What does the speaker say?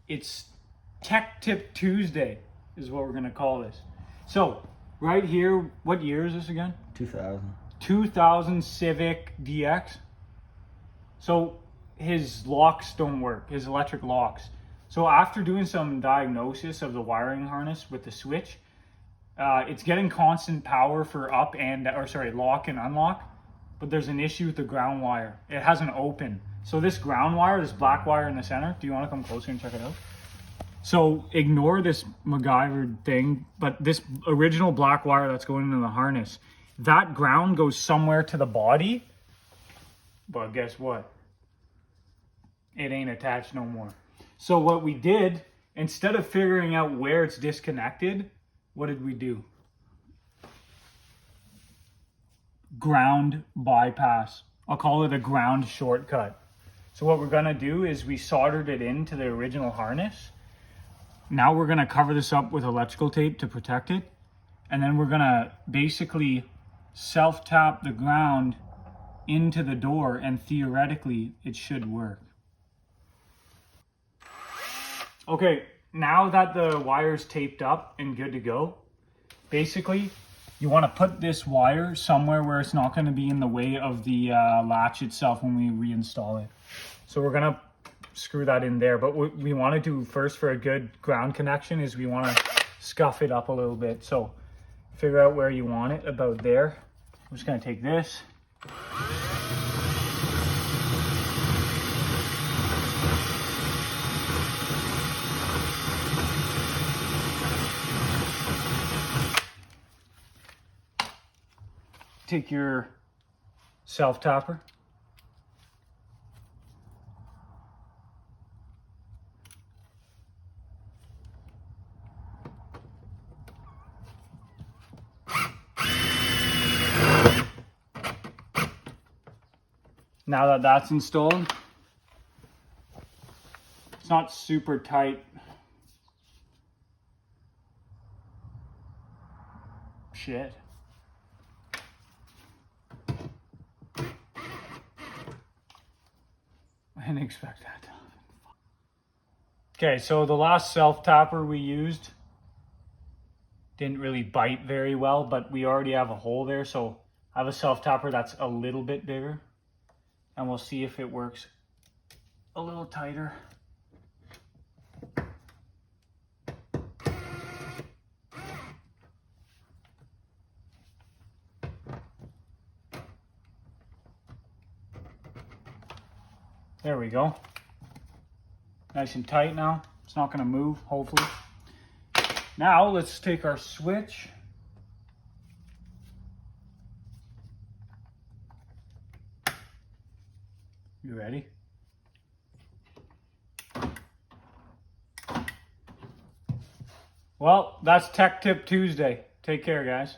It's Tech Tip Tuesday is what we're gonna call this. So right here, what year is this again? 2000. 2000 Civic DX. So his locks don't work, his electric locks. So after doing some diagnosis of the wiring harness with the switch, it's getting constant power for lock and unlock, but there's an issue with the ground wire. It hasn't opened. So this ground wire, this black wire in the center, do you want to come closer and check it out? So ignore this MacGyver thing, but this original black wire that's going into the harness, that ground goes somewhere to the body, but guess what? It ain't attached no more. So what we did, instead of figuring out where it's disconnected, what did we do? Ground bypass. I'll call it a ground shortcut. So what we're gonna do is we soldered it into the original harness. Now we're gonna cover this up with electrical tape to protect it. And then we're gonna basically self-tap the ground into the door, and theoretically it should work. Okay, now that the wire's taped up and good to go, basically you want to put this wire somewhere where it's not going to be in the way of the latch itself when we reinstall it. So we're going to screw that in there, but what we want to do first for a good ground connection is we want to scuff it up a little bit. So figure out where you want it, about there. I'm just going to take this. Take your self-tapper. Now that that's installed, it's not super tight. Shit. I didn't expect that to happen. Okay, so the last self-tapper we used didn't really bite very well, but we already have a hole there, so I have a self-tapper that's a little bit bigger, and we'll see if it works a little tighter. There we go. Nice and tight now. It's not going to move, hopefully. Now let's take our switch. You ready? Well, that's Tech Tip Tuesday. Take care, guys.